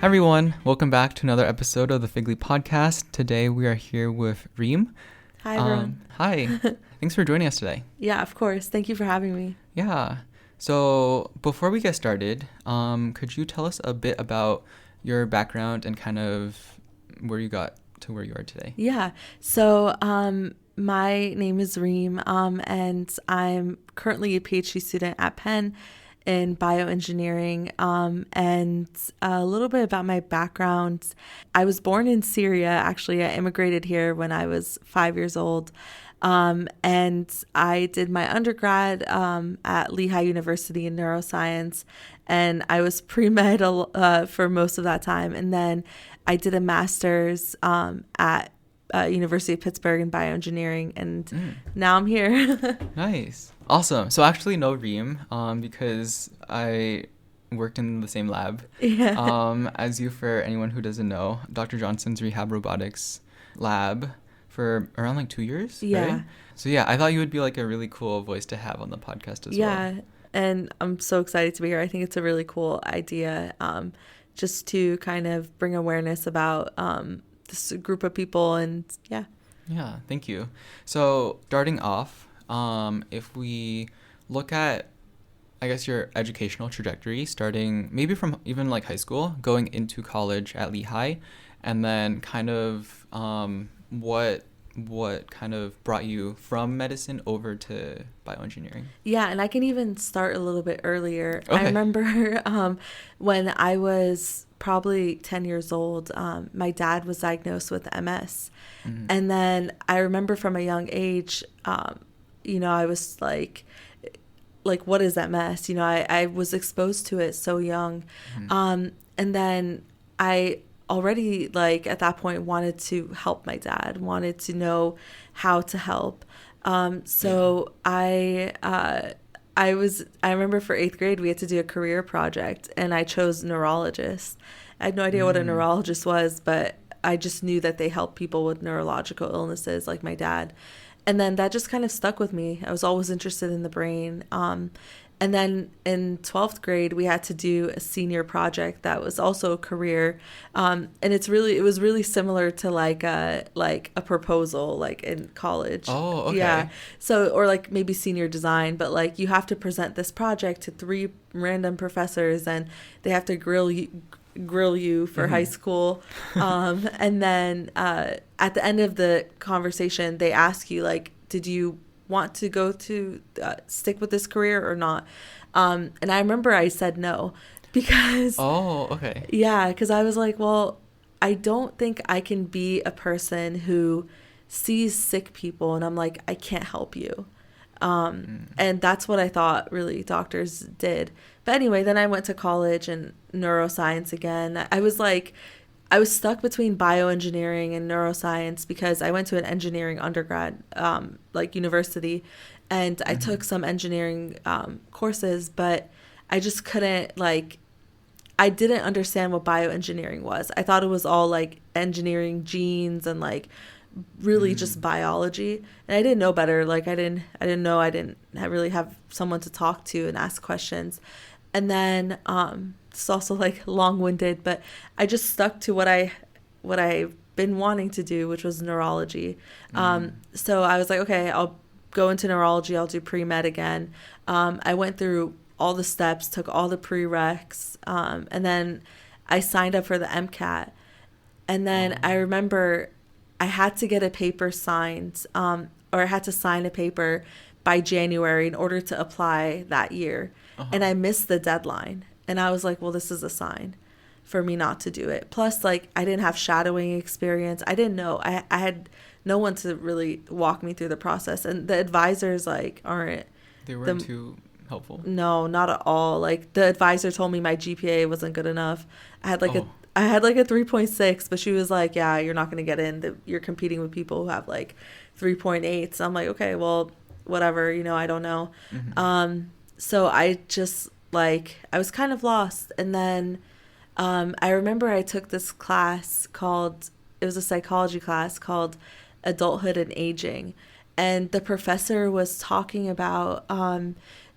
Hi everyone, welcome back to another episode of the Figly podcast. Today we are here with Reem. Hi everyone. Hi, thanks for joining us today. Yeah, of course. Thank you for having me. Yeah, so before we get started, could you tell us a bit about your background and kind of where you got to where you are today? Yeah, so my name is Reem, and I'm currently a PhD student at Penn in bioengineering. And a little bit about my background. I was born in Syria. Actually, I immigrated here when I was 5 years old. And I did my undergrad at Lehigh University in neuroscience, and I was pre-med for most of that time. And then I did a master's at University of Pittsburgh in bioengineering, and now I'm here. Nice. Awesome. So I actually know Reem because I worked in the same lab as you. For anyone who doesn't know, Dr. Johnson's Rehab Robotics Lab for around like 2 years. Yeah. Right? So yeah, I thought you would be like a really cool voice to have on the podcast as well. Yeah, and I'm so excited to be here. I think it's a really cool idea, just to kind of bring awareness about this group of people, and yeah. Yeah, thank you. So starting off, if we look at, I guess, your educational trajectory, starting maybe from even like high school, going into college at Lehigh, and then kind of what kind of brought you from medicine over to bioengineering? Yeah, and I can even start a little bit earlier. Okay. I remember when I was probably 10 years old, my dad was diagnosed with MS. Mm-hmm. And then I remember from a young age, I was like, what is MS? I was exposed to it so young. Mm-hmm. And then I already, like, at that point wanted to help my dad, wanted to know how to help. So I remember for 8th grade, we had to do a career project, and I chose neurologist. I had no idea what a neurologist was, but I just knew that they help people with neurological illnesses like my dad. And then that just kind of stuck with me. I was always interested in the brain. And then in 12th grade, we had to do a senior project that was also a career. And it was really similar to like a proposal, like in college. Oh, okay. Yeah. So, or like maybe senior design, but like you have to present this project to 3 random professors, and they have to grill you for high school. And then at the end of the conversation, they ask you, like, did you want to go to stick with this career or not? And I remember I said no, because because I was like, well, I don't think I can be a person who sees sick people and I'm like, I can't help you. And that's what I thought really doctors did. But anyway, then I went to college and neuroscience again. I was stuck between bioengineering and neuroscience because I went to an engineering undergrad, university, and I took some engineering courses, but I just couldn't, I didn't understand what bioengineering was. I thought it was all like engineering genes and like really just biology, and I didn't know better. Like I didn't really have someone to talk to and ask questions. And then it's also like long-winded, but I just stuck to what I've been wanting to do, which was neurology. So I was like, okay, I'll go into neurology. I'll do pre-med again. I went through all the steps, took all the prereqs, and then I signed up for the MCAT. And then I remember I had to get a paper signed, or I had to sign a paper by January in order to apply that year. And I missed the deadline. And I was like, well, this is a sign for me not to do it. Plus, like, I didn't have shadowing experience. I didn't know. I had no one to really walk me through the process. And the advisors, like, aren't. They weren't too helpful? No, not at all. Like, the advisor told me my GPA wasn't good enough. I had like a 3.6, but she was like, yeah, you're not going to get in. You're competing with people who have like 3.8. So I'm like, okay, well, whatever, I don't know. So I just, like, I was kind of lost. And then I remember I took this class it was a psychology class called Adulthood and Aging. And the professor was talking about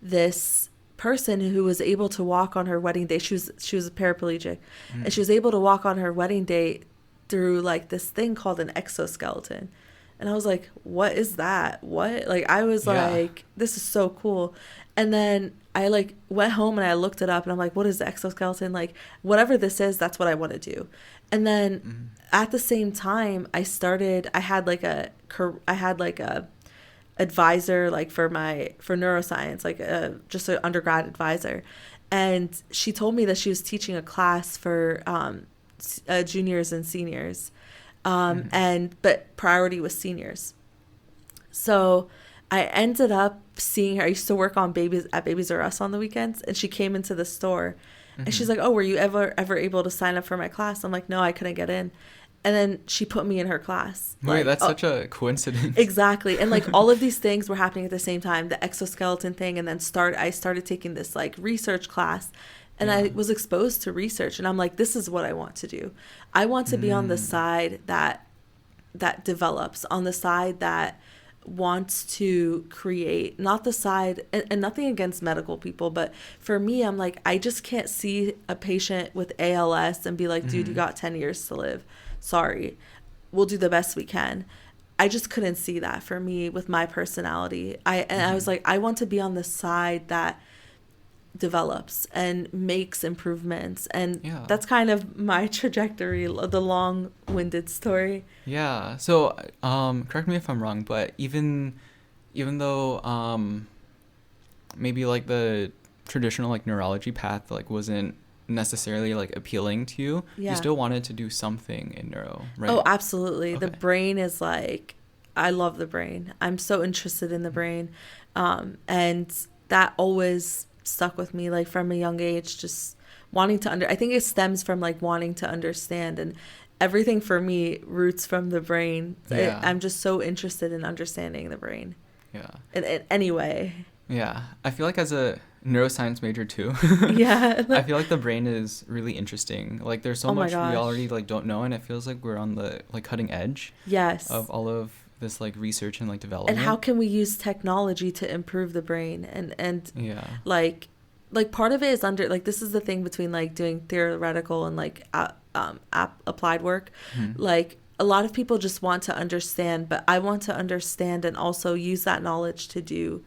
this person who was able to walk on her wedding day. She was a paraplegic, and she was able to walk on her wedding day through like this thing called an exoskeleton. And I was like, what is that? What? Like, I was like, this is so cool. And then I like went home and I looked it up and I'm like, what is the exoskeleton? Like, whatever this is, that's what I want to do. And then at the same time, I had like a advisor, like for neuroscience, like just an undergrad advisor. And she told me that she was teaching a class for juniors and seniors. But priority was seniors. So I ended up seeing her. I used to work on Babies R Us on the weekends, and she came into the store, and she's like, "Oh, were you ever able to sign up for my class?" I'm like, "No, I couldn't get in." And then she put me in her class. Wait, that's such a coincidence. Exactly. And like all of these things were happening at the same time, the exoskeleton thing, and then I started taking this like research class. And I was exposed to research, and I'm like, this is what I want to do. I want to be on the side that develops, on the side that wants to create, not the side, and nothing against medical people, but for me, I'm like, I just can't see a patient with ALS and be like, dude, you got 10 years to live. Sorry. We'll do the best we can. I just couldn't see that for me with my personality. I was like, I want to be on the side that develops and makes improvements, and that's kind of my trajectory, the long-winded story. So correct me if I'm wrong, but even though maybe like the traditional like neurology path like wasn't necessarily like appealing to you, you still wanted to do something in neuro, right? Oh, absolutely. Okay. The brain is like, I love the brain. I'm so interested in the brain, and that always stuck with me, like from a young age, just wanting to I think it stems from like wanting to understand, and everything for me roots from the brain. I'm just so interested in understanding the brain in any way. I feel like as a neuroscience major too, I feel like the brain is really interesting. Like there's so much we already like don't know, and it feels like we're on the like cutting edge of all of this like research and like development. And how can we use technology to improve the brain? And like part of it is like, this is the thing between like doing theoretical and like applied work. Like a lot of people just want to understand, but I want to understand and also use that knowledge to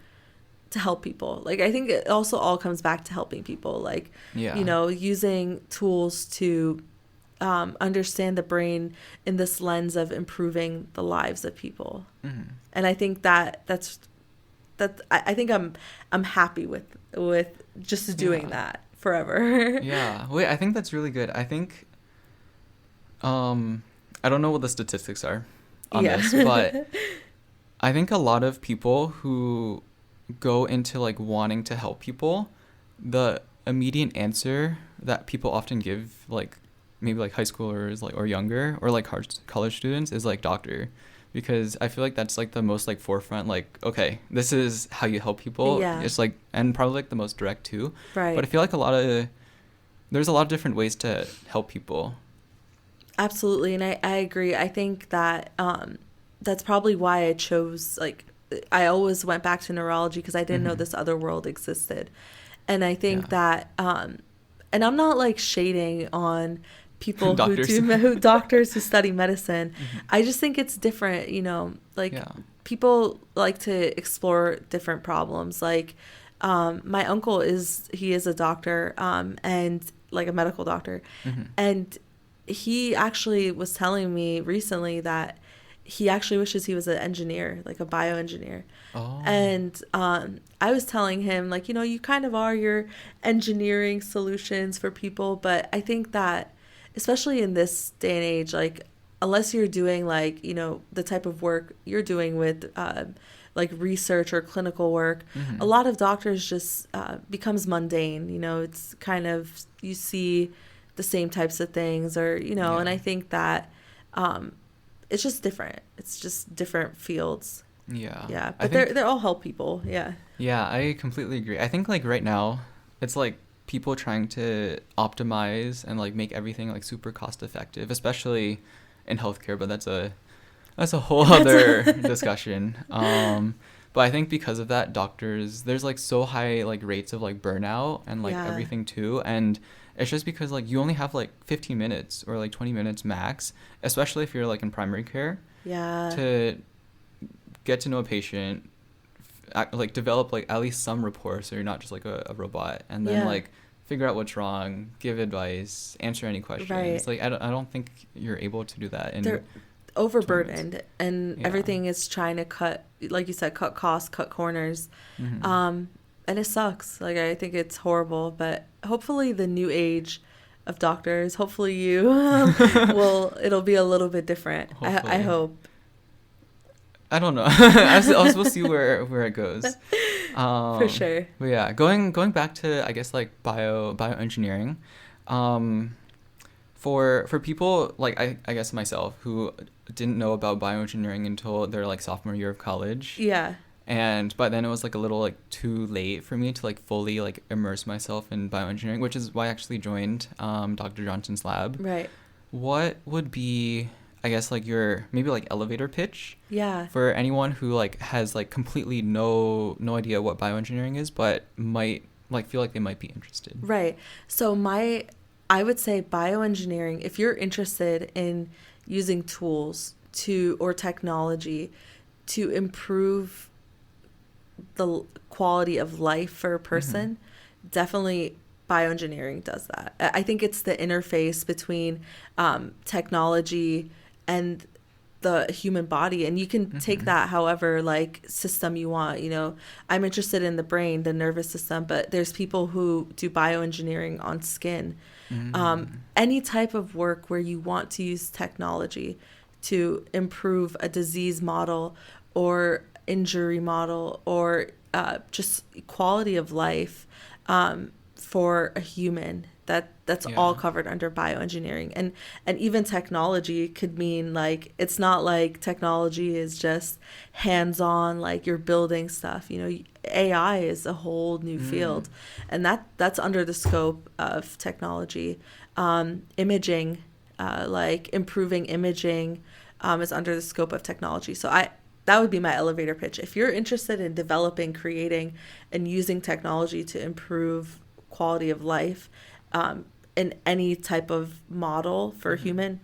help people. Like I think it also all comes back to helping people, like you know, using tools to understand the brain in this lens of improving the lives of people. And I think that's I think I'm happy with just doing that forever. Wait, I think that's really good. I think I don't know what the statistics are on this, but I think a lot of people who go into like wanting to help people, the immediate answer that people often give, like maybe like high schoolers like or younger or like college students, is like doctor, because I feel like that's like the most like forefront, like, okay, this is how you help people. It's like, and probably like the most direct too, right? But I feel like there's a lot of different ways to help people. Absolutely. And I agree. I think that that's probably why I chose, like, I always went back to neurology, because I didn't know this other world existed. And I think that, and I'm not like shading on people doctors who study medicine. I just think it's different, you know, like people like to explore different problems. Like my uncle he is a doctor, and like a medical doctor. And he actually was telling me recently that he actually wishes he was an engineer, like a bioengineer. And I was telling him, like, you know, you kind of are your engineering solutions for people. But I think that, especially in this day and age, like, unless you're doing, like, you know, the type of work you're doing with, like, research or clinical work, a lot of doctors just becomes mundane. You know, it's kind of, you see the same types of things, or, you know, and I think that it's just different. It's just different fields. But they're all help people. I completely agree. I think like right now it's like people trying to optimize and like make everything like super cost effective, especially in healthcare, but that's a whole other discussion. But But I think because of that, doctors, there's like so high like rates of like burnout and like Yeah. everything too. And it's just because like you only have like 15 minutes or like 20 minutes max, especially if you're like in primary care, Yeah. to get to know a patient, like develop like at least some rapport so you're not just like a robot, and then Yeah. like figure out what's wrong, give advice, answer any questions. Right. Like I don't think you're able to do that in They're 20 minutes. overburdened, and Yeah. everything is trying to cut, like you said, cut costs, cut corners. Mm-hmm. And it sucks. Like, I think it's horrible, but hopefully the new age of doctors, hopefully you it'll be a little bit different. I Hopefully. hope. I don't know. I suppose we'll see where it goes. For sure. But yeah, going back to I guess like bioengineering, for people like I guess myself who didn't know about bioengineering until their like sophomore year of college. Yeah. But then it was like a little like too late for me to like fully like immerse myself in bioengineering, which is why I actually joined Dr. Johnson's lab. Right. What would be, I guess, like your maybe like elevator pitch Yeah. for anyone who like has like completely no idea what bioengineering is, but might like feel like they might be interested. Right. So I would say bioengineering, if you're interested in using tools or technology to improve the quality of life for a person, definitely bioengineering does that. I think it's the interface between technology and the human body, and you can take that however like system you want. You know, I'm interested in the brain, the nervous system, but there's people who do bioengineering on skin. Any type of work where you want to use technology to improve a disease model or injury model or just quality of life for a human, that's all covered under bioengineering. And even technology could mean like, it's not like technology is just hands-on, like you're building stuff. You know, AI is a whole new field, and that's under the scope of technology. Imaging, like improving imaging, is under the scope of technology. So that would be my elevator pitch. If you're interested in developing, creating, and using technology to improve quality of life in any type of model for a human,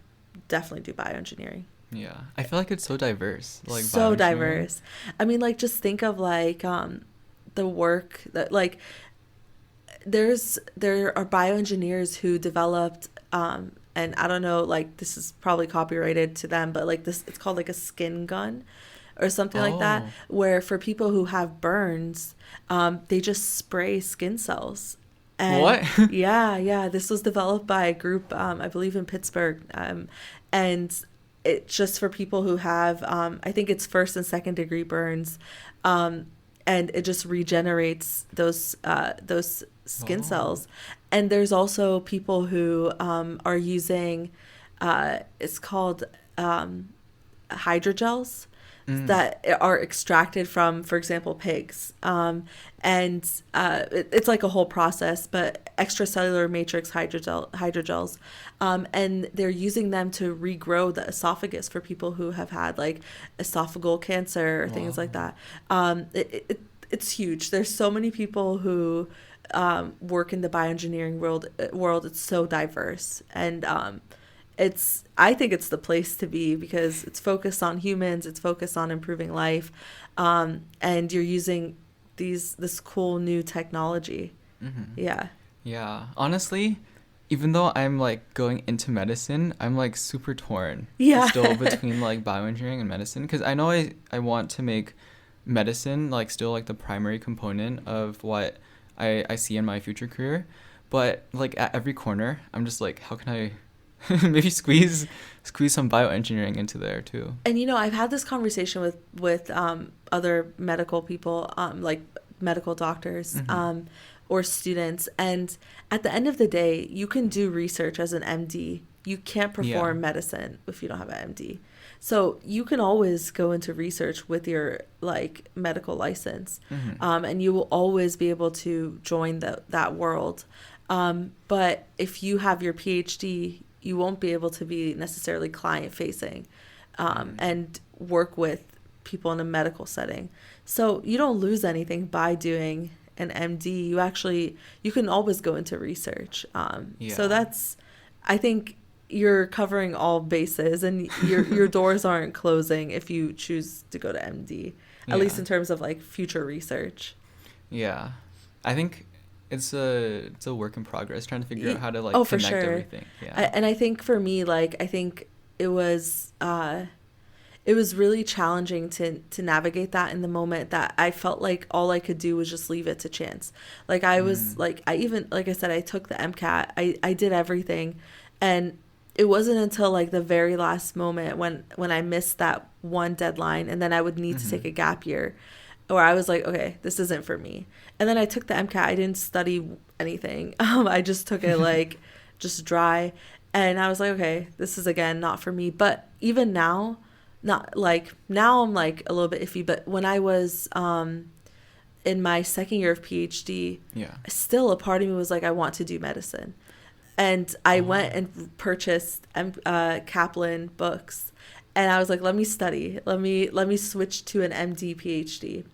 definitely do bioengineering. Yeah, I feel like it's so diverse. Like So bioengineering. diverse. I mean, like, just think of like the work that like there are bioengineers who developed and I don't know, like this is probably copyrighted to them, but like this, it's called like a skin gun or something like that, where for people who have burns, they just spray skin cells. And What? yeah, this was developed by a group, I believe in Pittsburgh, and it's just for people who have, I think it's first and second degree burns, and it just regenerates those skin cells. And there's also people who are using, it's called hydrogels that are extracted from, for example, pigs. And it's like a whole process, but extracellular matrix hydrogels. And they're using them to regrow the esophagus for people who have had like esophageal cancer or things like that. It's huge. There's so many people who work in the bioengineering world. It's so diverse, and I think it's the place to be because it's focused on humans, it's focused on improving life, and you're using this cool new technology. Yeah, honestly, even though I'm like going into medicine, I'm like super torn still between like bioengineering and medicine, because I know I want to make medicine like still like the primary component of what I see in my future career, but like at every corner I'm just like, how can I maybe squeeze some bioengineering into there too. And you know, I've had this conversation with other medical people, like medical doctors, or students, and at the end of the day, you can do research as an MD. You can't perform medicine if you don't have an MD. So you can always go into research with your like medical license, and you will always be able to join that world. But if you have your PhD, you won't be able to be necessarily client facing, and work with people in a medical setting. So you don't lose anything by doing an MD. You can always go into research. So that's, I think you're covering all bases, and your doors aren't closing if you choose to go to MD, at least in terms of like future research. Yeah. I think it's a work in progress, trying to figure out how to like for connect sure. everything. Yeah. And I think for me, like, I think it was really challenging to navigate that in the moment, that I felt like all I could do was just leave it to chance. Like I was like, like I said, I took the MCAT, I did everything, and it wasn't until like the very last moment when I missed that one deadline, and then I would need to take a gap year, where I was like, okay, this isn't for me. And then I took the MCAT. I didn't study anything. I just took it like just dry. And I was like, okay, this is again not for me. But even now, not like now I'm like a little bit iffy. But when I was in my second year of PhD, still a part of me was like, I want to do medicine. And I went and purchased Kaplan books, and I was like, let me study. Let me switch to an MD PhD.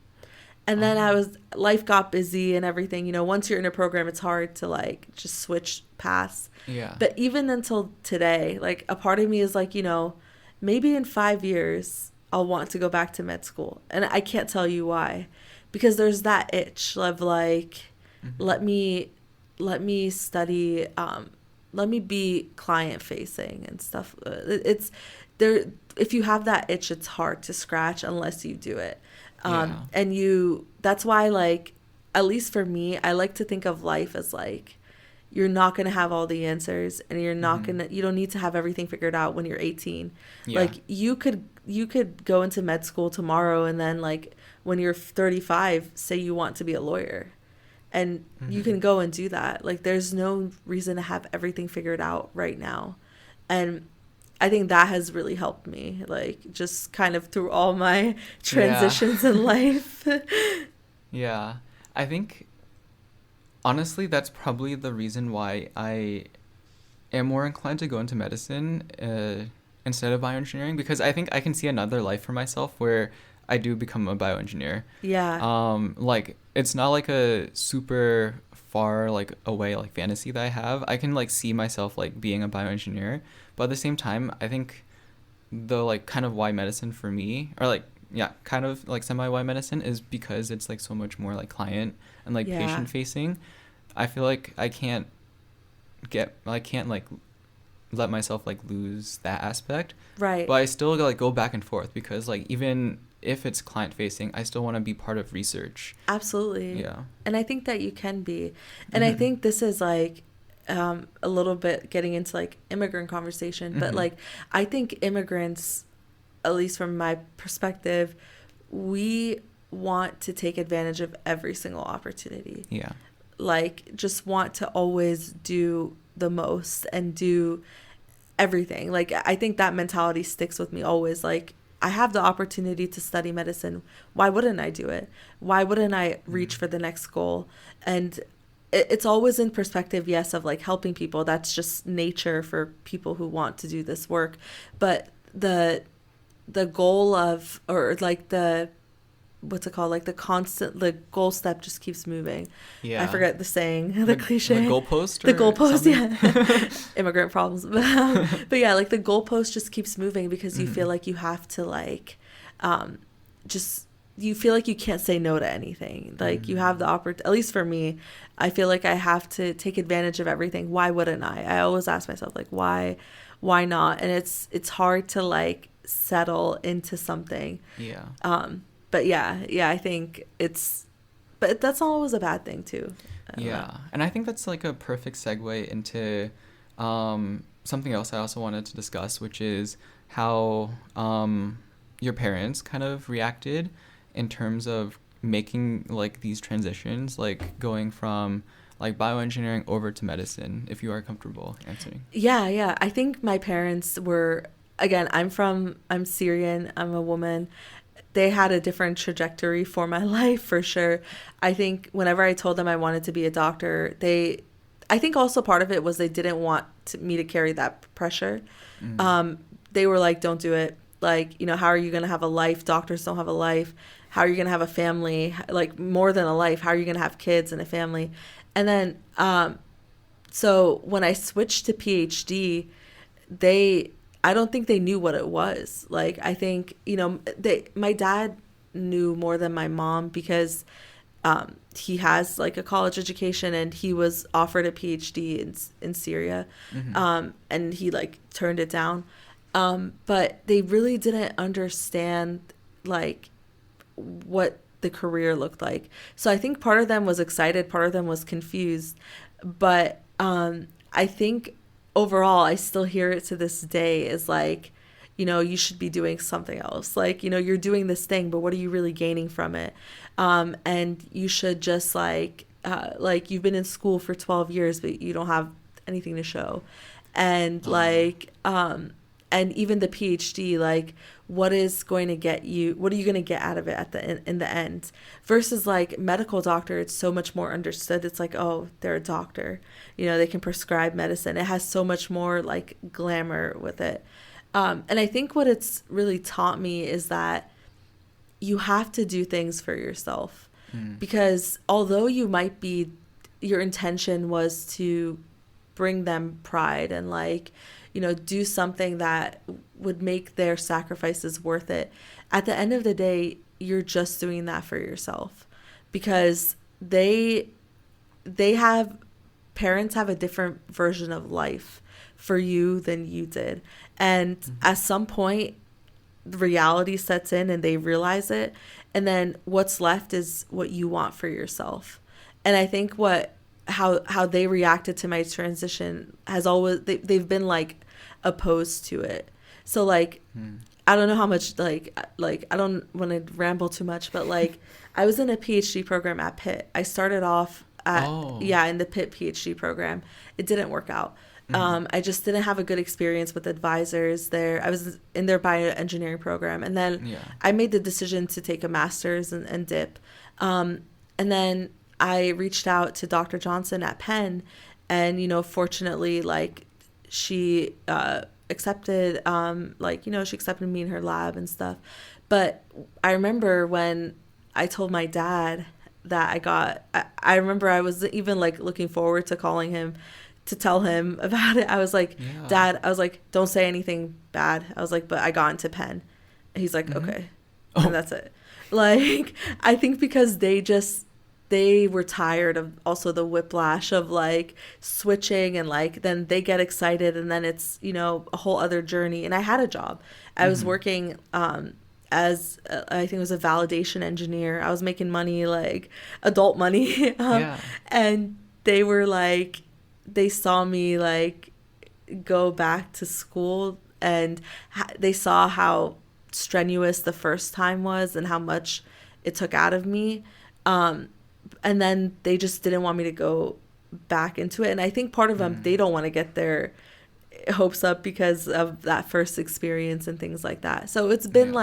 And then life got busy and everything. You know, once you're in a program, it's hard to like just switch paths. Yeah. But even until today, like a part of me is like, you know, maybe in 5 years I'll want to go back to med school. And I can't tell you why, because there's that itch of like, let me study, let me be client facing and stuff. It's there. If you have that itch, it's hard to scratch unless you do it. And that's why, like, at least for me, I like to think of life as like, you're not going to have all the answers, and you're not you don't need to have everything figured out when you're 18. Like you could go into med school tomorrow, and then like when you're 35, say you want to be a lawyer, and you can go and do that. Like there's no reason to have everything figured out right now. And I think that has really helped me, like just kind of through all my transitions in life. Yeah. I think honestly that's probably the reason why I am more inclined to go into medicine instead of bioengineering, because I think I can see another life for myself where I do become a bioengineer. Yeah. Like it's not like a super far like away like fantasy that I have. I can like see myself like being a bioengineer, but at the same time, I think the like kind of why medicine for me, or like kind of like semi why medicine, is because it's like so much more like client and like patient facing. I feel like I can't like let myself like lose that aspect. Right. But I still like go back and forth, because like even if it's client facing, I still want to be part of research. Absolutely. Yeah. And I think that you can be. And I think this is like a little bit getting into like immigrant conversation, but like I think immigrants, at least from my perspective, we want to take advantage of every single opportunity. Yeah. Like just want to always do the most and do everything. Like I think that mentality sticks with me always. Like I have the opportunity to study medicine. Why wouldn't I do it? Why wouldn't I reach for the next goal? And it's always in perspective, yes, of like helping people. That's just nature for people who want to do this work. But the goal of, or like the, what's it called? Like the goal step just keeps moving. Yeah. I forget the saying, the cliche. The goalpost? The goalpost, yeah. Immigrant problems. But yeah, like the goalpost just keeps moving, because you feel like you have to like, you feel like you can't say no to anything. Like you have the opportunity, at least for me, I feel like I have to take advantage of everything. Why wouldn't I? I always ask myself like, why not? And it's hard to like settle into something. Yeah. But yeah, I think but that's not always a bad thing too. Yeah. And I think that's like a perfect segue into something else I also wanted to discuss, which is how your parents kind of reacted in terms of making like these transitions, like going from like bioengineering over to medicine, if you are comfortable answering. Yeah. I think my parents were, again, I'm Syrian, I'm a woman. They had a different trajectory for my life, for sure. I think whenever I told them I wanted to be a doctor, I think also part of it was they didn't want me to carry that pressure. They were like, don't do it. like, you know, how are you going to have a life? Doctors don't have a life. How are you going to have a family? Like, more than a life, how are you going to have kids and a family? And then, so when I switched to PhD, I don't think they knew what it was. Like, I think, you know, my dad knew more than my mom because he has like a college education, and he was offered a PhD in Syria, and he like turned it down. But they really didn't understand like what the career looked like. So I think part of them was excited, part of them was confused. But I think overall, I still hear it to this day is like, you know, you should be doing something else. Like, you know, you're doing this thing, but what are you really gaining from it? And you should just like you've been in school for 12 years, but you don't have anything to show. And and even the PhD, like, what is going to get you, what are you going to get out of it in the end? Versus like medical doctor, it's so much more understood. It's like, oh, they're a doctor, you know, they can prescribe medicine. It has so much more like glamour with it. And I think what it's really taught me is that you have to do things for yourself, because although your intention was to bring them pride and like, you know, do something that would make their sacrifices worth it, at the end of the day, you're just doing that for yourself, because parents have a different version of life for you than you did. And at some point, the reality sets in and they realize it. And then what's left is what you want for yourself. And I think how they reacted to my transition has always, they've been like opposed to it. So like, I don't know how much like I don't want to ramble too much, but like I was in a PhD program at Pitt. I started off in the Pitt PhD program. It didn't work out. I just didn't have a good experience with advisors there. I was in their bioengineering program. And then I made the decision to take a master's and dip. And then I reached out to Dr. Johnson at Penn. And, you know, fortunately, like, she accepted, she accepted me in her lab and stuff. But I remember when I told my dad that I remember I was even, like, looking forward to calling him to tell him about it. I was like, Dad, I was like, don't say anything bad. I was like, but I got into Penn. And he's like, okay. And that's it. Like, I think because they were tired of also the whiplash of like switching, and like then they get excited and then it's, you know, a whole other journey. And I had a job. I was working as I think it was a validation engineer. I was making money, like adult money. And they were like, they saw me like go back to school, and they saw how strenuous the first time was and how much it took out of me. And then they just didn't want me to go back into it. And I think part of them, they don't want to get their hopes up because of that first experience and things like that. So it's been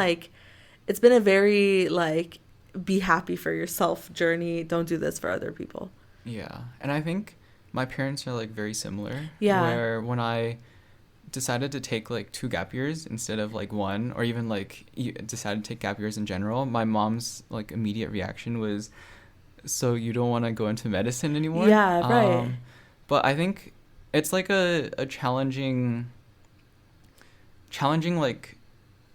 it's been a very like, be happy for yourself journey. Don't do this for other people. Yeah. And I think my parents are like very similar. Yeah. Where when I decided to take like 2 gap years instead of like 1, or even like decided to take gap years in general, my mom's like immediate reaction was, so you don't want to go into medicine anymore? Yeah, right. But I think it's like a challenging like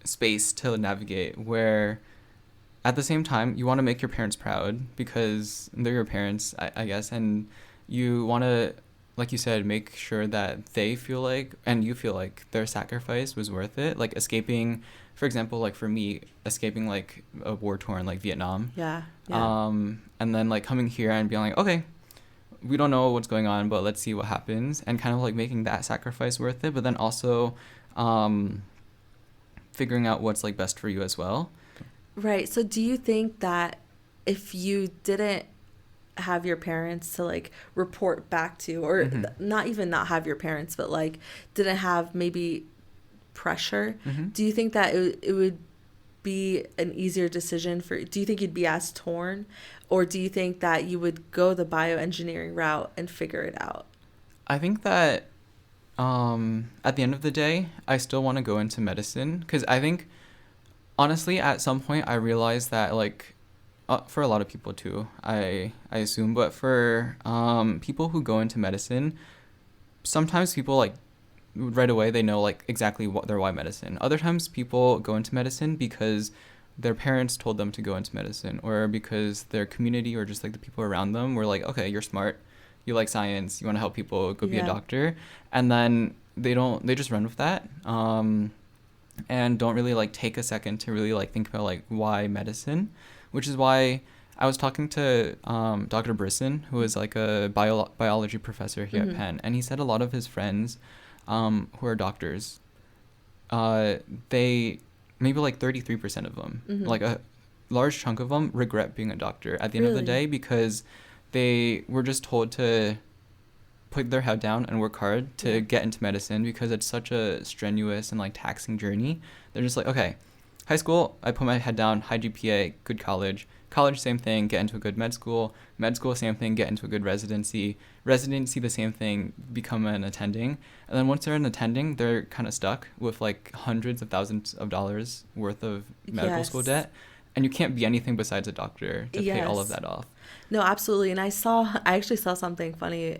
space to navigate, where at the same time you want to make your parents proud because they're your parents, I guess, and you want to, like you said, make sure that they feel like, and you feel like their sacrifice was worth it. Like escaping, for example, like for me, escaping like a war-torn like Vietnam. Yeah. And then like coming here and being like, okay, we don't know what's going on, but let's see what happens, and kind of like making that sacrifice worth it. But then also figuring out what's like best for you as well. Right. So do you think that if you didn't have your parents to like report back to, or not even not have your parents, but like didn't have maybe pressure, do you think that it would be an easier decision do you think you'd be as torn, or do you think that you would go the bioengineering route and figure it out? I think that at the end of the day, I still want to go into medicine because I think, honestly, at some point I realized that, like, for a lot of people too, I assume, but for people who go into medicine, sometimes people, like, right away they know, like, exactly what their why medicine. Other times people go into medicine because their parents told them to go into medicine, or because their community or just, like, the people around them were like, okay, you're smart, you like science, you want to help people, go be a doctor. And then they just run with that, and don't really, like, take a second to really, like, think about, like, why medicine, which is why I was talking to Dr. Brisson, who is, like, a biology professor here at Penn, and he said a lot of his friends who are doctors, they, maybe like 33% of them, like a large chunk of them, regret being a doctor at the end of the day, because they were just told to put their head down and work hard to get into medicine, because it's such a strenuous and, like, taxing journey. They're just like, okay, high school, I put my head down, high GPA, good college. College, same thing, get into a good med school. Med school, same thing, get into a good residency. Residency, the same thing, become an attending. And then once they're an attending, they're kind of stuck with, like, hundreds of thousands of dollars worth of medical school debt. And you can't be anything besides a doctor to pay all of that off. No, absolutely. And I actually saw something funny.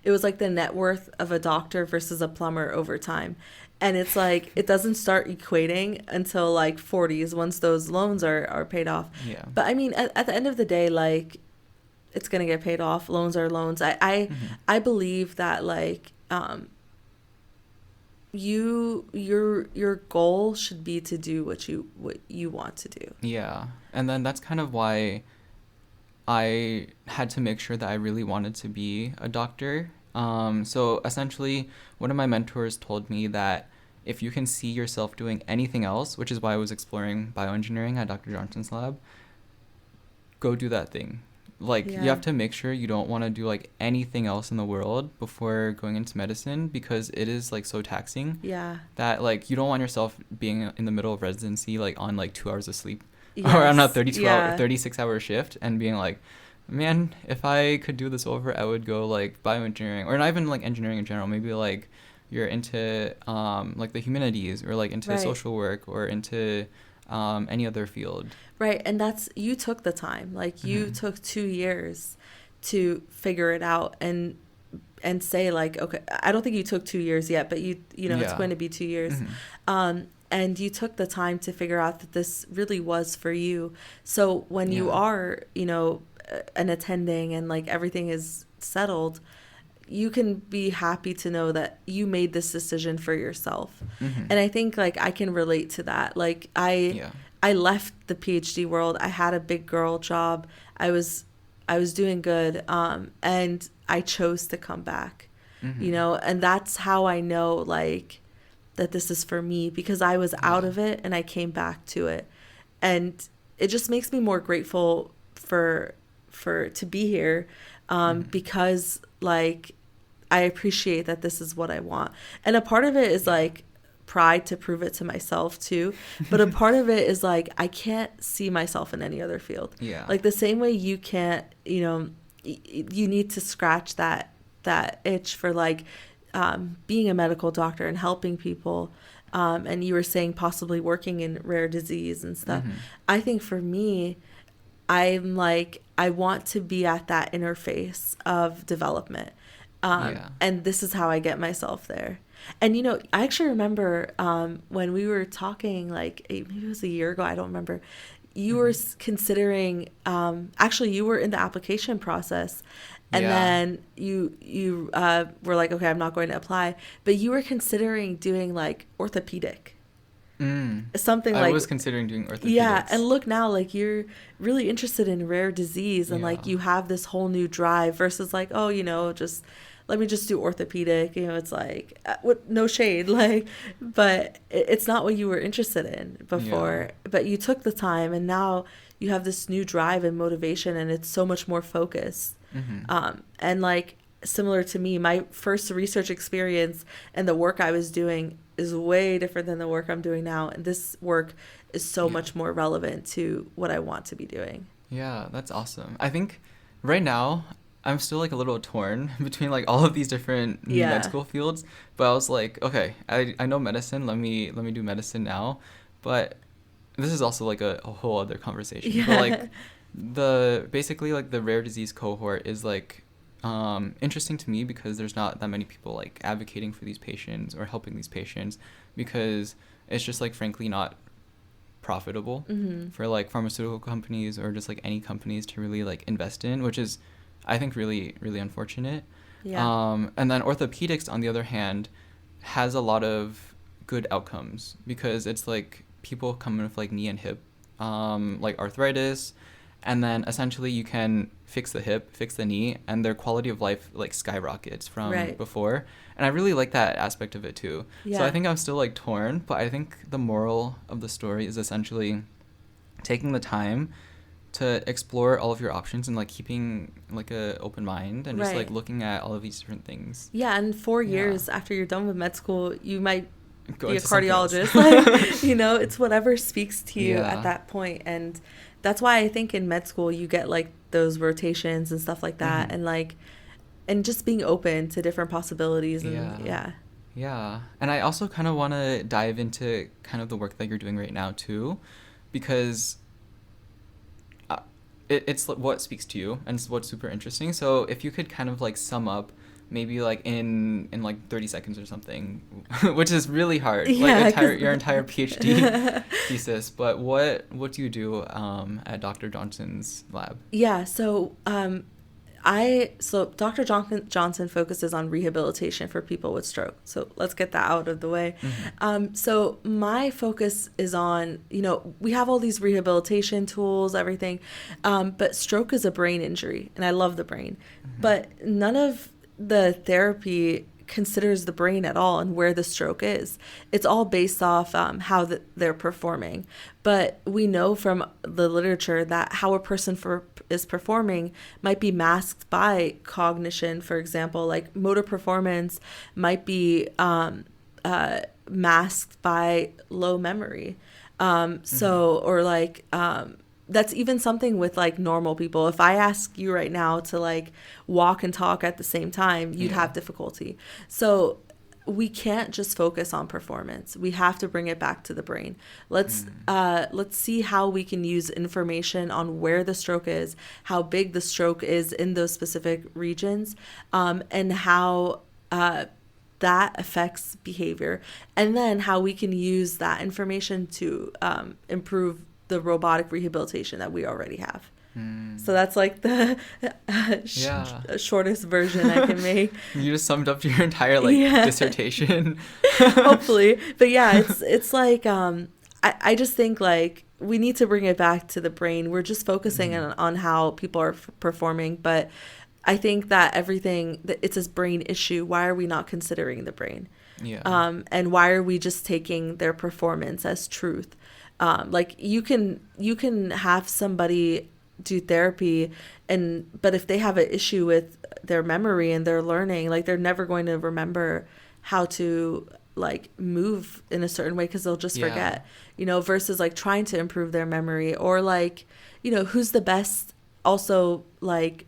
It was like the net worth of a doctor versus a plumber over time. And it's like, it doesn't start equating until, like, 40s, once those loans are paid off. Yeah. But I mean, at the end of the day, like, it's going to get paid off. Loans are loans. I believe that, like, your goal should be to do what you want to do. Yeah. And then that's kind of why I had to make sure that I really wanted to be a doctor. So essentially, one of my mentors told me that if you can see yourself doing anything else, which is why I was exploring bioengineering at Dr. Johnson's lab, go do that thing. Like, you have to make sure you don't want to do, like, anything else in the world before going into medicine, because it is, like, so taxing. Yeah. That, like, you don't want yourself being in the middle of residency, like, on, like, 2 hours of sleep. Yes. Or on a 36-hour shift, and being like, man, if I could do this over, I would go, like, bioengineering, or not even, like, engineering in general. Maybe, like, you're into like the humanities, or, like, into social work, or into any other field. Right. And you took the time, like, you took 2 years to figure it out and say, like, okay, I don't think you took 2 years yet, but you know it's going to be 2 years. And you took the time to figure out that this really was for you. So when you are, you know, an attending and, like, everything is settled, you can be happy to know that you made this decision for yourself. And I think, like, I can relate to that. Like, I left the PhD world. I had a big girl job. I was doing good. And I chose to come back, you know, and that's how I know, like, that this is for me, because I was out of it and I came back to it. And it just makes me more grateful to be here, because, like, I appreciate that this is what I want. And a part of it is, like, pride to prove it to myself too. But a part of it is, like, I can't see myself in any other field. Yeah. Like, the same way you can't, you know, you need to scratch that itch for, like, being a medical doctor and helping people. And you were saying possibly working in rare disease and stuff. I think for me, I'm like, I want to be at that interface of development. And this is how I get myself there. And, you know, I actually remember when we were talking, like, maybe it was a year ago, I don't remember, you were considering, actually you were in the application process, and then you were like, okay, I'm not going to apply, but you were considering doing, like, orthopedic. Something like, I was considering doing orthopedics. Yeah, and look now, like, you're really interested in rare disease, and like, you have this whole new drive versus, like, oh, you know, just let me just do orthopedic. You know, it's like, no shade, like, but it's not what you were interested in before. But you took the time, and now you have this new drive and motivation, and it's so much more focused. And, like, similar to me, my first research experience and the work I was doing is way different than the work I'm doing now. And this work is so much more relevant to what I want to be doing. Yeah, that's awesome. I think right now, I'm still like a little torn between like all of these different Yeah. med school fields. But I was like, okay, I know medicine. Let me do medicine now. But this is also like a whole other conversation. Yeah. But like basically like the rare disease cohort is like interesting to me because there's not that many people like advocating for these patients or helping these patients, because it's just like frankly not profitable for like pharmaceutical companies or just like any companies to really like invest in, which is I think really really unfortunate. Yeah. And then orthopedics on the other hand has a lot of good outcomes because it's like people come in with like knee and hip like arthritis, and then essentially you can fix the hip, fix the knee, and their quality of life like skyrockets from Right. before. And I really like that aspect of it too. Yeah. So I think I'm still like torn, but I think the moral of the story is essentially taking the time to explore all of your options and like keeping like a open mind and just Right. like looking at all of these different things. Yeah, and 4 Yeah. years after you're done with med school, you might Go be a into something else. cardiologist. Like, you know, it's whatever speaks to you Yeah. at that point. And that's why I think in med school you get like those rotations and stuff like that, Mhm. and like, and just being open to different possibilities. And Yeah. Yeah. And I also kind of want to dive into kind of the work that you're doing right now too, because it's what speaks to you and it's what's super interesting. So if you could kind of like sum up maybe like in like 30 seconds or something, which is really hard, Yeah, like 'cause- your entire PhD thesis, but what do you do at Dr. Johnson's lab? Yeah, so Dr. Johnson focuses on rehabilitation for people with stroke. So let's get that out of the way. So my focus is on, you know, we have all these rehabilitation tools, everything, but stroke is a brain injury, and I love the brain, but none of the therapy considers the brain at all and where the stroke is. It's all based off how they're performing. But we know from the literature that how a person is performing might be masked by cognition. For example, like motor performance might be masked by low memory. So, or like, that's even something with like normal people. If I ask you right now to like walk and talk at the same time, you'd have difficulty. So we can't just focus on performance. We have to bring it back to the brain. Let's see how we can use information on where the stroke is, how big the stroke is in those specific regions, and how that affects behavior, and then how we can use that information to improve the robotic rehabilitation that we already have. So that's like the shortest version I can make. You just summed up your entire like dissertation. Hopefully. But yeah, it's like I just think like we need to bring it back to the brain. We're just focusing on how people are performing, but I think that it's a brain issue. Why are we not considering the brain? Yeah. And why are we just taking their performance as truth? Like you can have somebody do therapy, but if they have an issue with their memory and their learning, like they're never going to remember how to like move in a certain way because they'll just forget, you know, versus like trying to improve their memory, or like, you know, who's the best also like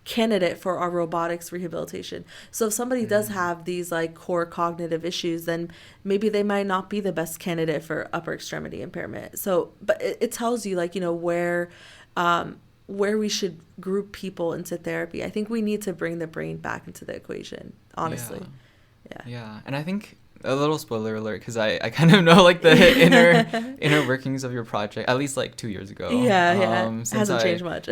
candidate for our robotics rehabilitation. So if somebody does have these like core cognitive issues, then maybe they might not be the best candidate for upper extremity impairment. So, but it tells you like, you know, where we should group people into therapy. I think we need to bring the brain back into the equation, honestly. Yeah. And I think a little spoiler alert, because I kind of know like the inner workings of your project, at least like 2 years ago. It hasn't changed much.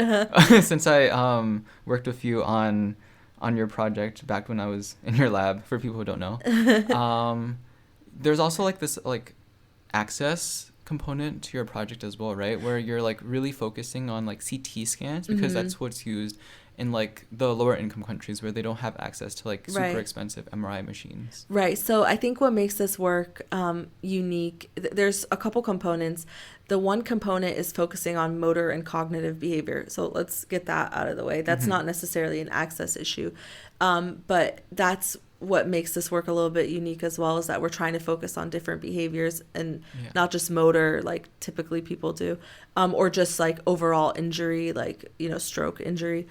Since I worked with you on your project back when I was in your lab, for people who don't know. There's also like this like access component to your project as well, right? Where you're like really focusing on like CT scans, because that's what's used in like the lower income countries where they don't have access to like super expensive MRI machines. Right. So I think what makes this work unique, there's a couple components. The one component is focusing on motor and cognitive behavior. So let's get that out of the way. That's not necessarily an access issue. But that's what makes this work a little bit unique as well, is that we're trying to focus on different behaviors and not just motor like typically people do, or just like overall injury, like, you know, stroke injury.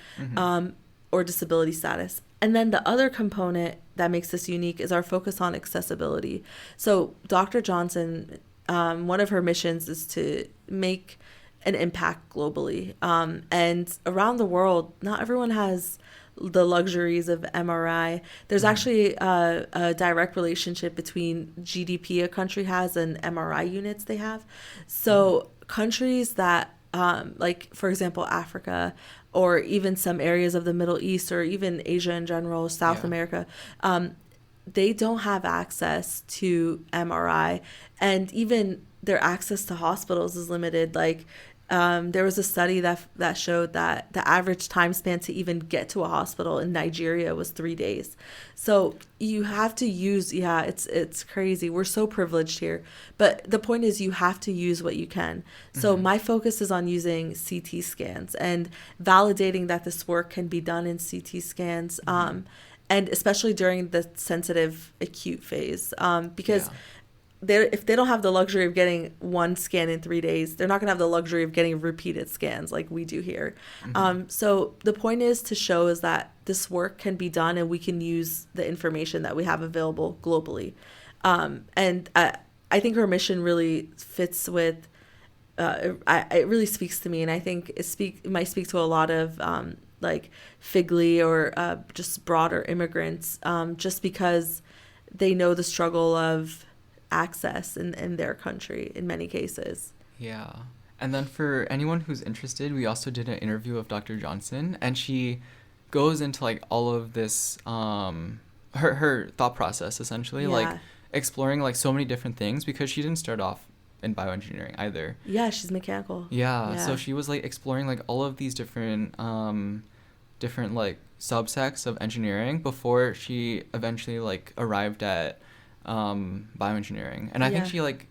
or disability status. And then the other component that makes this unique is our focus on accessibility. So Dr. Johnson, one of her missions is to make an impact globally. And around the world, not everyone has the luxuries of MRI. There's actually a direct relationship between GDP a country has and MRI units they have. So countries that, like, for example, Africa, or even some areas of the Middle East, or even Asia in general, South America, they don't have access to MRI. And even their access to hospitals is limited. Like, there was a study that showed that the average time span to even get to a hospital in Nigeria was 3 days. So you have to use, it's crazy. We're so privileged here. But the point is, you have to use what you can. So my focus is on using CT scans and validating that this work can be done in CT scans, and especially during the sensitive acute phase, because if they don't have the luxury of getting one scan in 3 days, they're not going to have the luxury of getting repeated scans like we do here. So the point is to show is that this work can be done, and we can use the information that we have available globally. And I think her mission really fits with, it really speaks to me. And I think it might speak to a lot of like FGLI or just broader immigrants, just because they know the struggle of access in their country in many cases. Yeah. And then for anyone who's interested, we also did an interview of Dr. Johnson, and she goes into like all of this, her thought process essentially, like exploring like so many different things, because she didn't start off in bioengineering either. Yeah, she's mechanical. Yeah. So she was like exploring like all of these different like subsects of engineering before she eventually like arrived at bioengineering. And I think she like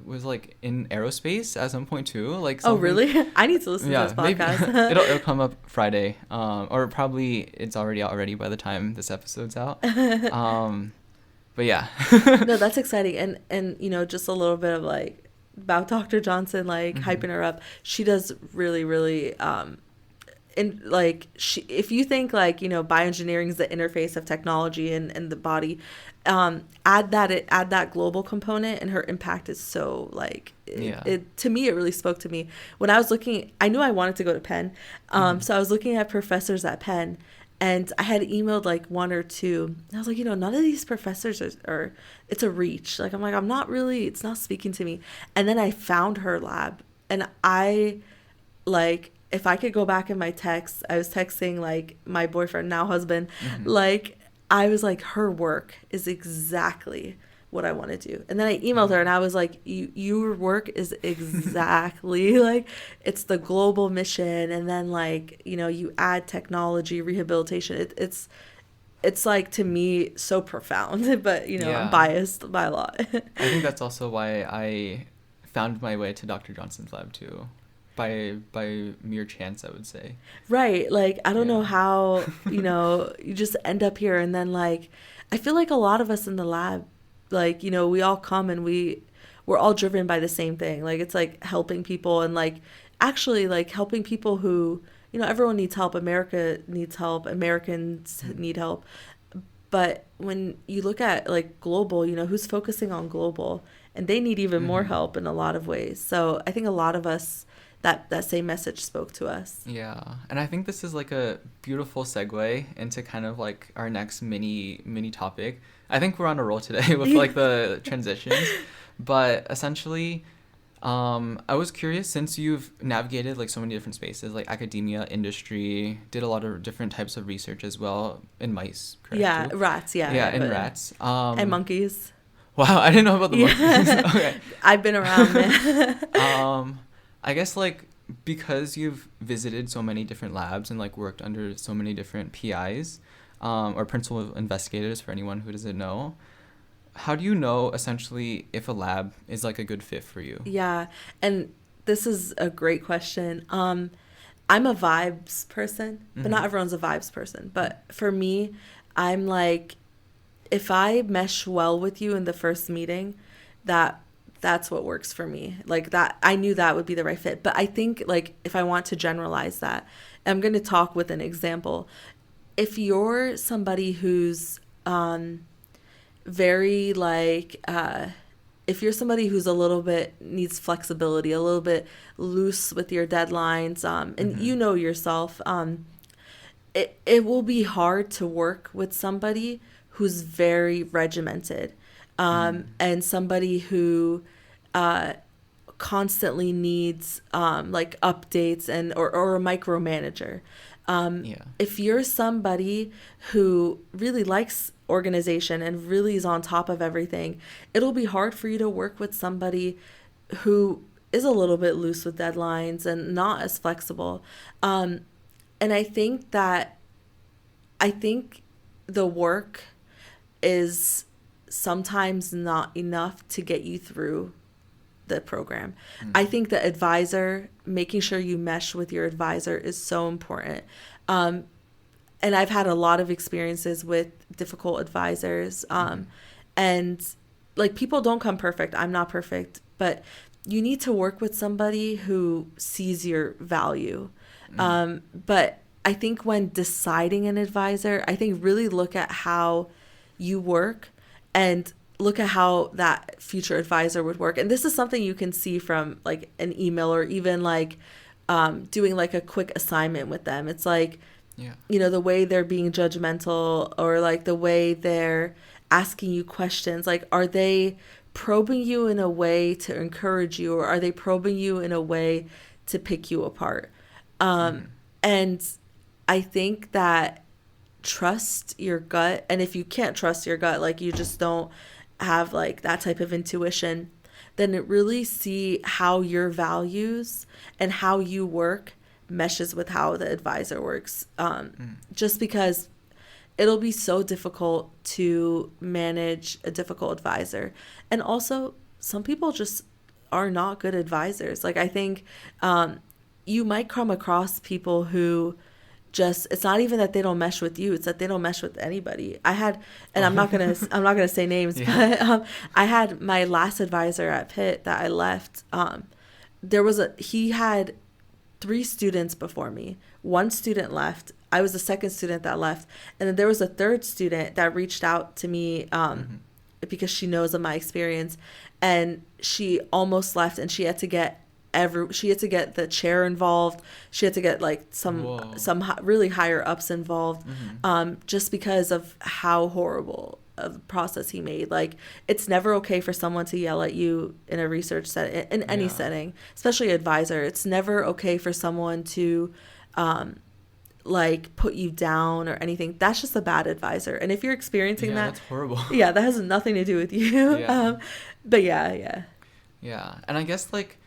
was like in aerospace at some point too, like something. Oh really? I need to listen to this podcast. Maybe it'll come up Friday, or probably it's already out by the time this episode's out. But yeah. No, that's exciting. And you know, just a little bit of like about Dr. Johnson, like hyping her up. She does really, really and like if you think like, you know, bioengineering is the interface of technology and the body, add that global component, and her impact is so like it to me, it really spoke to me when I was looking. I knew I wanted to go to Penn, so I was looking at professors at Penn, and I had emailed like one or two, and I was like, you know, none of these professors are it's a reach. Like, I'm like, it's not speaking to me. And then I found her lab, and I like, if I could go back in my texts, I was texting like my boyfriend, now husband, like I was like, her work is exactly what I want to do. And then I emailed her and I was like, your work is exactly like, it's the global mission. And then like, you know, you add technology, rehabilitation. It's like, to me, so profound, but you know, I'm biased by a lot. I think that's also why I found my way to Dr. Johnson's lab too. By mere chance, I would say. Right. Like, I don't know how, you know, you just end up here. And then, like, I feel like a lot of us in the lab, like, you know, we all come and we're all driven by the same thing. Like, it's like helping people, and like actually like helping people who, you know, everyone needs help. America needs help. Americans need help. But when you look at like global, you know, who's focusing on global, and they need even more help in a lot of ways. So I think a lot of us, that same message spoke to us. Yeah. And I think this is like a beautiful segue into kind of like our next mini topic. I think we're on a roll today with like the transitions. But essentially, I was curious, since you've navigated like so many different spaces, like academia, industry, did a lot of different types of research as well in mice, correct? Yeah, too? rats, yeah. Yeah, in rats. And monkeys. Wow, I didn't know about the monkeys. Okay. I've been around, man. I guess like because you've visited so many different labs and like worked under so many different PIs, or principal investigators for anyone who doesn't know, how do you know essentially if a lab is like a good fit for you? Yeah, and this is a great question. I'm a vibes person, but not everyone's a vibes person. But for me, I'm like, if I mesh well with you in the first meeting, that's what works for me. Like that, I knew that would be the right fit. But I think like if I want to generalize that, I'm going to talk with an example. if you're somebody who's very like if you're somebody who's a little bit needs flexibility, a little bit loose with your deadlines, and you know yourself, it will be hard to work with somebody who's very regimented, and somebody who constantly needs like updates and or a micromanager. If you're somebody who really likes organization and really is on top of everything, it'll be hard for you to work with somebody who is a little bit loose with deadlines and not as flexible. And I think the work is sometimes not enough to get you through the program. I think the advisor, making sure you mesh with your advisor is so important. And I've had a lot of experiences with difficult advisors. And like, people don't come perfect. I'm not perfect, but you need to work with somebody who sees your value. But I think when deciding an advisor, I think really look at how you work and look at how that future advisor would work. And this is something you can see from like an email or even like doing like a quick assignment with them. It's like, you know, the way they're being judgmental or like the way they're asking you questions. Like, are they probing you in a way to encourage you, or are they probing you in a way to pick you apart? And I think that trust your gut. And if you can't trust your gut, like you just don't have like that type of intuition, then it really see how your values and how you work meshes with how the advisor works. Just because it'll be so difficult to manage a difficult advisor. And also, some people just are not good advisors. Like, I think you might come across people who just, it's not even that they don't mesh with you, it's that they don't mesh with anybody. I had, and I'm not gonna say names, but I had my last advisor at Pitt that I left. He had 3 students before me. 1 student left. I was the second student that left, and then there was a 3rd student that reached out to me because she knows of my experience, and she almost left, and she had to get the chair involved. She had to get like some really higher ups involved, just because of how horrible of a process he made. Like, it's never okay for someone to yell at you in a research setting, in any setting, especially advisor. It's never okay for someone to like put you down or anything. That's just a bad advisor. And if you're experiencing that, that's horrible. That has nothing to do with you. But yeah. And I guess like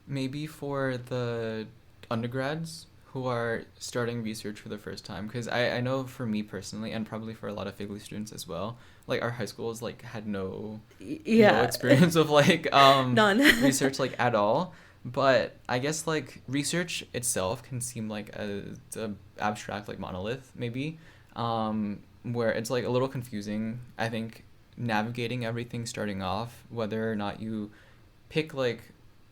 maybe for the undergrads who are starting research for the first time, because I know for me personally, and probably for a lot of FGLI students as well, like our high schools like had no experience of like none research like at all. But I guess like research itself can seem like a abstract like monolith maybe, where it's like a little confusing. I think navigating everything starting off, whether or not you pick like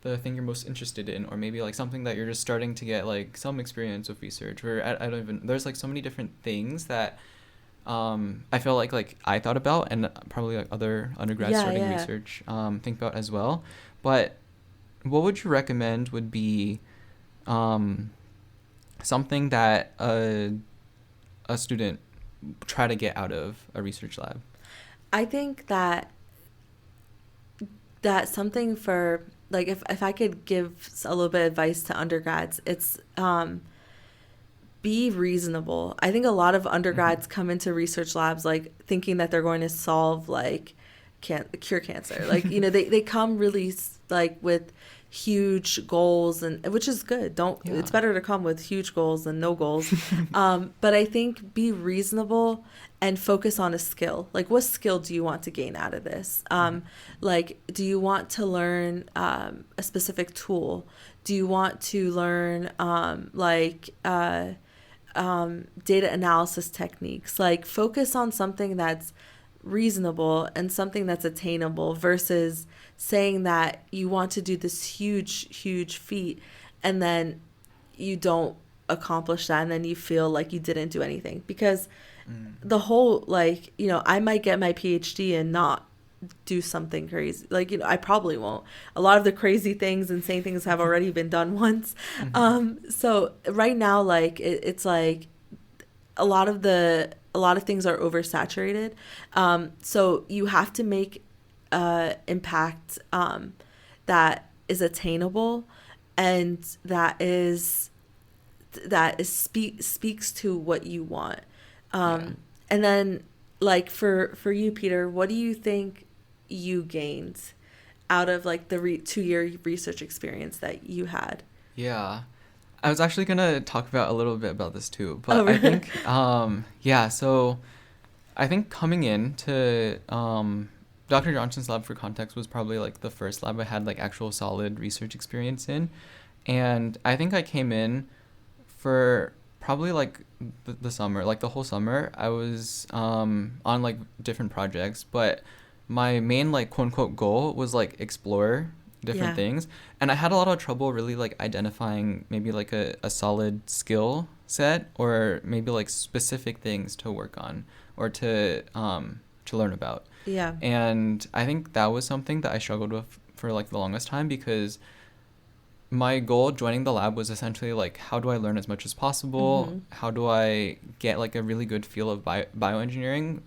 the thing you're most interested in, or maybe like something that you're just starting to get like some experience with research, where I don't even, there's like so many different things that I feel like I thought about, and probably like other undergrads starting research think about as well. But what would you recommend would be something that a student try to get out of a research lab? I think that something for, like, if I could give a little bit of advice to undergrads, it's be reasonable. I think a lot of undergrads come into research labs like thinking that they're going to solve like cure cancer. Like, you know, they come really like with huge goals, and which is good. It's better to come with huge goals than no goals. But I think be reasonable and focus on a skill. Like, what skill do you want to gain out of this? Like, do you want to learn a specific tool? Do you want to learn data analysis techniques? Like, focus on something that's reasonable and something that's attainable, versus saying that you want to do this huge feat and then you don't accomplish that and then you feel like you didn't do anything, because Mm. the whole, like, I might get my PhD and not do something crazy. Like, I probably won't. A lot of the crazy things, insane things have already been done once. Mm-hmm. So right now, like, it's like a lot of things are oversaturated. So you have to make impact that is attainable, and speaks to what you want. Yeah. And then, like, for you, Peter, what do you think you gained out of like the 2-year research experience that you had? Yeah. I was actually gonna talk about a little bit about this too, Oh, but I think, yeah, so I think coming in to Dr. Johnson's lab, for context, was probably like the first lab I had like actual solid research experience in. And I think I came in for probably like the summer, like the whole summer. I was on like different projects, but my main like quote unquote goal was like explore different yeah, things. And I had a lot of trouble really like identifying maybe like a solid skill set, or maybe like specific things to work on or to learn about. yeah, And I think that was something that I struggled with for like the longest time, because my goal joining the lab was essentially like, how do I learn as much as possible? mm-hmm. How do I get like a really good feel of bioengineering,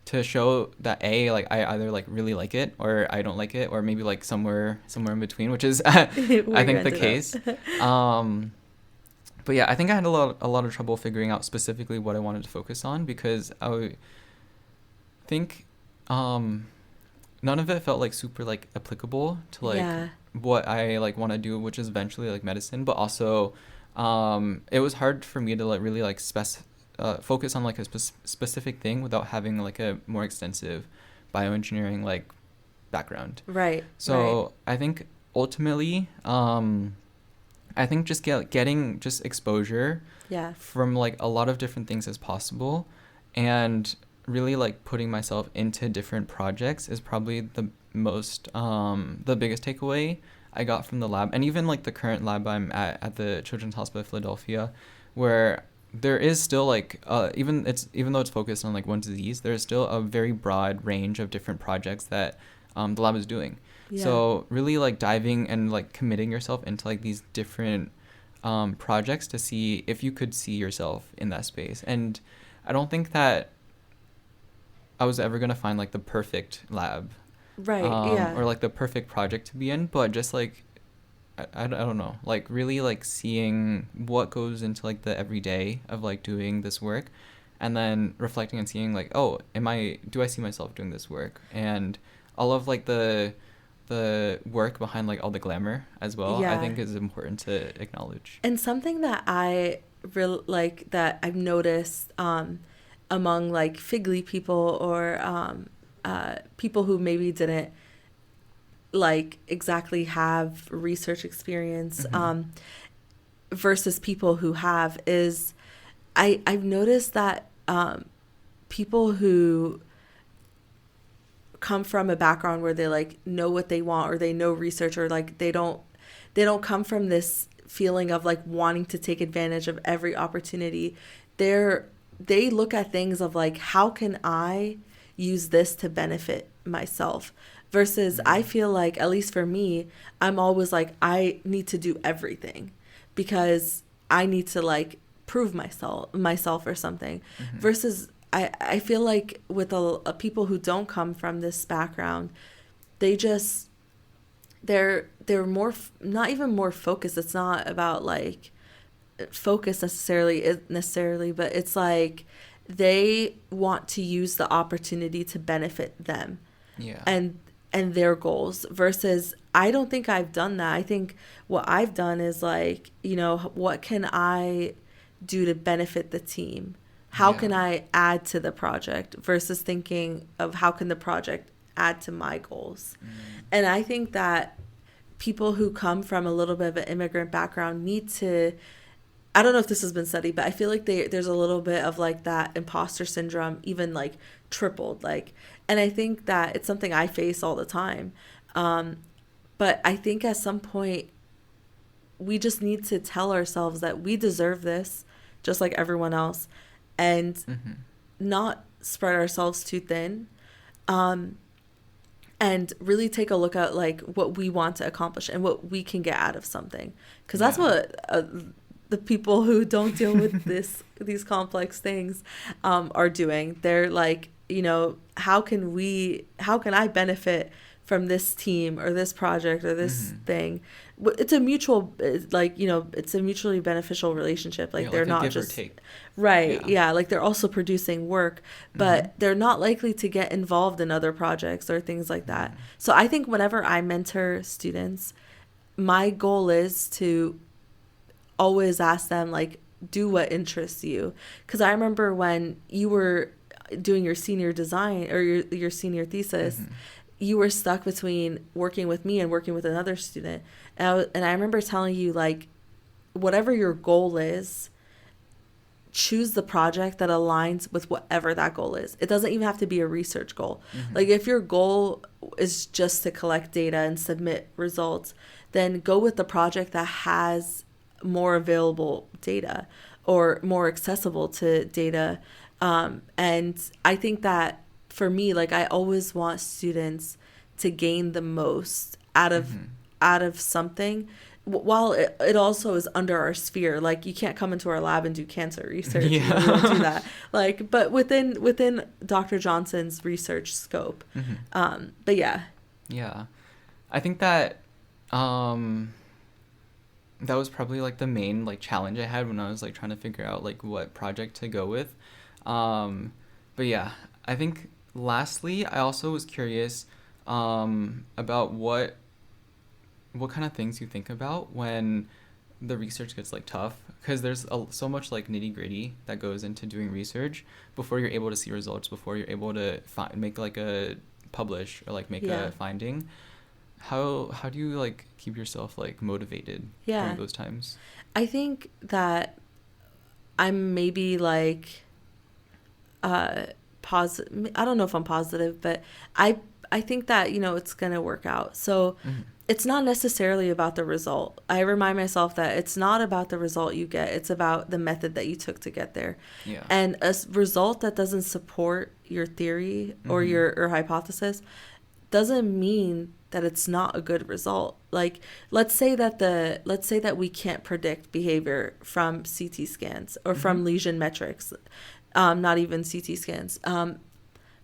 to show that like I either like really like it or I don't like it, or maybe like somewhere in between, which is I Where you think the ended case. up. But yeah, I think I had a lot of trouble figuring out specifically what I wanted to focus on, because I think none of it felt like super like applicable to like Yeah, what I like want to do, which is eventually like medicine. But also it was hard for me to like really like focus on like a specific thing without having like a more extensive bioengineering like background. right, right. So I think ultimately I think just getting just exposure Yeah, from like a lot of different things as possible, and really like putting myself into different projects is probably the biggest takeaway I got from the lab. And even like the current lab I'm at the Children's Hospital of Philadelphia, where there is still like even though it's focused on like one disease, there's still a very broad range of different projects that the lab is doing. yeah, So really like diving and like committing yourself into like these different projects to see if you could see yourself in that space. And I don't think that I was ever gonna find like the perfect lab, right, yeah. or like the perfect project to be in, but just like I don't know, like really like seeing what goes into like the everyday of like doing this work, and then reflecting and seeing like, oh, do I see myself doing this work, and all of like the work behind like all the glamour as well, I Yeah. think is important to acknowledge. And something that I really like, that I've noticed among like Figley people, or people who maybe didn't like exactly have research experience, Mm-hmm. versus people who have, is I've noticed that people who come from a background where they like know what they want, or they know research, or like they don't come from this feeling of like wanting to take advantage of every opportunity. They look at things of like, how can I use this to benefit myself, versus I Mm-hmm. feel like, at least for me, I'm always like, I need to do everything because I need to like prove myself or something, Mm-hmm. versus I feel like with a people who don't come from this background, they just they're more not even more focused. It's not about like focus necessarily, but it's like they want to use the opportunity to benefit them Yeah. and their goals, versus I don't think I've done that. I think what I've done is like, what can I do to benefit the team? How Yeah. can I add to the project, versus thinking of how can the project add to my goals? Mm-hmm. And I think that people who come from a little bit of an immigrant background need to, I don't know if this has been studied, but I feel like there's a little bit of like that imposter syndrome, even like tripled. Like, and I think that it's something I face all the time. But I think at some point we just need to tell ourselves that we deserve this just like everyone else, and not spread ourselves too thin, and really take a look at like what we want to accomplish and what we can get out of something, because that's what the people who don't deal with these complex things are doing. They're like, you know, how can I benefit from this team or this project or this thing? It's a mutual, like, you know, it's a mutually beneficial relationship. Like, they're not just take. Right. Yeah. Like, they're also producing work, but they're not likely to get involved in other projects or things like that. So I think whenever I mentor students, my goal is to always ask them, like, do what interests you. Because I remember when you were doing your senior design or your senior thesis, you were stuck between working with me and working with another student. And I remember telling you, like, whatever your goal is, choose the project that aligns with whatever that goal is. It doesn't even have to be a research goal. Like, if your goal is just to collect data and submit results, then go with the project that has more available data or more accessible to data. And I think that for me, like, I always want students to gain the most out of something, while it also is under our sphere. Like, you can't come into our lab and do cancer research. You know, we don't do that. Like, but within Dr. Johnson's research scope. But yeah. Yeah. I think that that was probably like the main like challenge I had when I was like trying to figure out like what project to go with. But yeah, I think lastly, I also was curious about what kind of things you think about when the research gets like tough, because there's so much like nitty gritty that goes into doing research before you're able to see results, before you're able to make like a publish or like make a finding. How do you like keep yourself like motivated during those times? I think that I'm maybe like positive. I don't know if I'm positive, but I think that, you know, it's gonna work out. So it's not necessarily about the result. I remind myself that it's not about the result you get. It's about the method that you took to get there. Yeah. And a result that doesn't support your theory or your hypothesis doesn't mean that it's not a good result. Like, let's say that we can't predict behavior from CT scans or from lesion metrics, not even CT scans.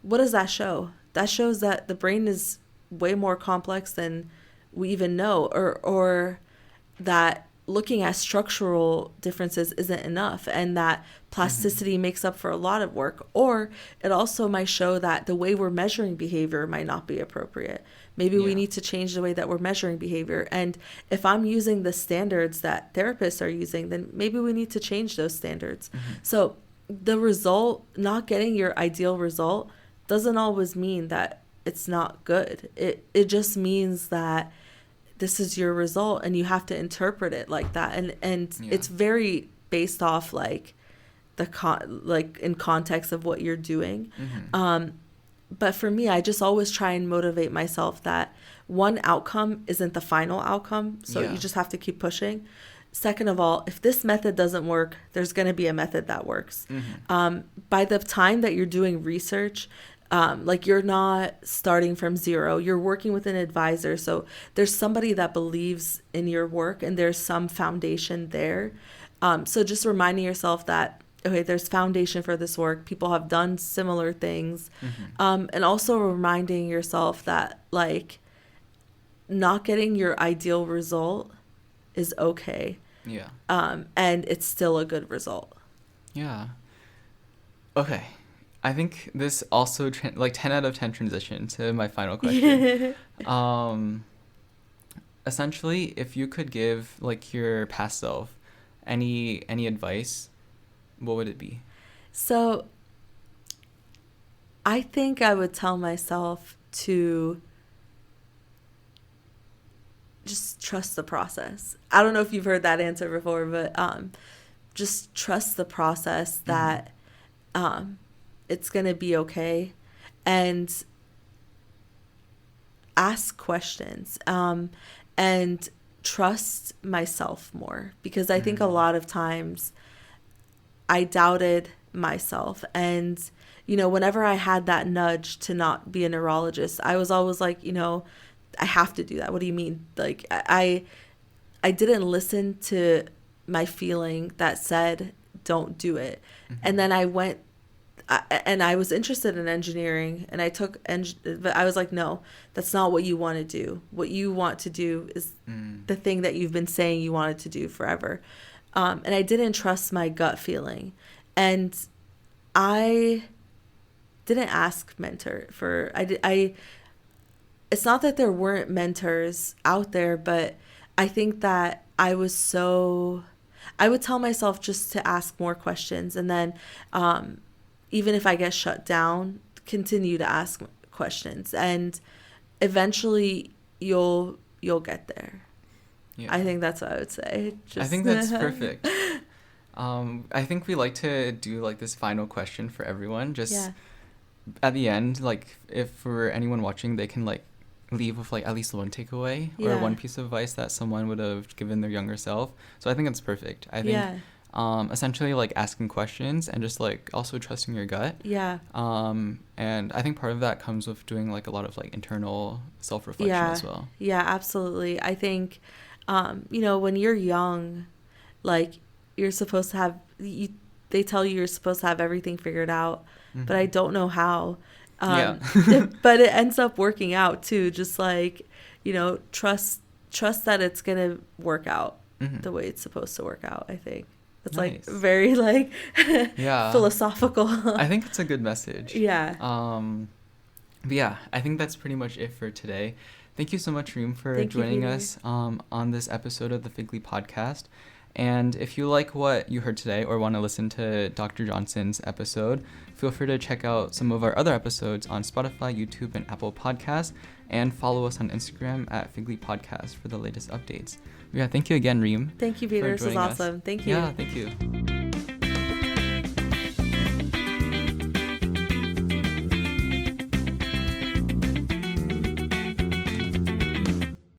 What does that show? That shows that the brain is way more complex than we even know, or that looking at structural differences isn't enough, and that plasticity makes up for a lot of work. Or it also might show that the way we're measuring behavior might not be appropriate. Maybe we need to change the way that we're measuring behavior. And if I'm using the standards that therapists are using, then maybe we need to change those standards. So the result, not getting your ideal result, doesn't always mean that it's not good. It just means that this is your result and you have to interpret it like that. And it's very based off like like in context of what you're doing. But for me, I just always try and motivate myself that one outcome isn't the final outcome. So you just have to keep pushing. Second of all, if this method doesn't work, there's going to be a method that works. By the time that you're doing research, like, you're not starting from zero. You're working with an advisor. So there's somebody that believes in your work and there's some foundation there. So just reminding yourself that, okay, there's foundation for this work. People have done similar things. And also reminding yourself that, like, not getting your ideal result is okay. And it's still a good result. Yeah. Okay. I think this also, 10 out of 10 transition to my final question. Essentially, if you could give, like, your past self any advice, what would it be? So I think I would tell myself to just trust the process. I don't know if you've heard that answer before, but just trust the process, that it's going to be okay, and ask questions, and trust myself more, because I think a lot of times I doubted myself. And, whenever I had that nudge to not be a neurologist, I was always like, I have to do that. What do you mean? Like, I didn't listen to my feeling that said, don't do it. And then I went, and I was interested in engineering, and I took, but I was like, no, that's not what you want to do. What you want to do is the thing that you've been saying you wanted to do forever. And I didn't trust my gut feeling. And I didn't ask it's not that there weren't mentors out there, but I think that I would tell myself just to ask more questions. And then, even if I get shut down, continue to ask questions, and eventually you'll get there. Yeah. I think that's what I would say. I think that's perfect. I think we like to do like this final question for everyone. Just at the end, like if for anyone watching, they can like leave with like at least one takeaway or one piece of advice that someone would have given their younger self. So I think it's perfect. I think essentially like asking questions and just like also trusting your gut. Yeah. And I think part of that comes with doing like a lot of like internal self-reflection as well. Yeah, absolutely. I think, when you're young, like you're supposed to have, they tell you you're supposed to have everything figured out, but I don't know how. But it ends up working out too. Just like, trust that it's going to work out the way it's supposed to work out, I think. It's nice. Like very like philosophical. I think it's a good message. Yeah. But yeah, I think that's pretty much it for today. Thank you so much, Reem, for joining us on this episode of the FGLI podcast. And if you like what you heard today or want to listen to Dr. Johnson's episode, feel free to check out some of our other episodes on Spotify, YouTube, and Apple Podcasts, and follow us on Instagram at FGLI Podcast for the latest updates. Yeah, thank you again, Reem. Thank you, Peter. This was awesome. Thank you. Yeah, thank you.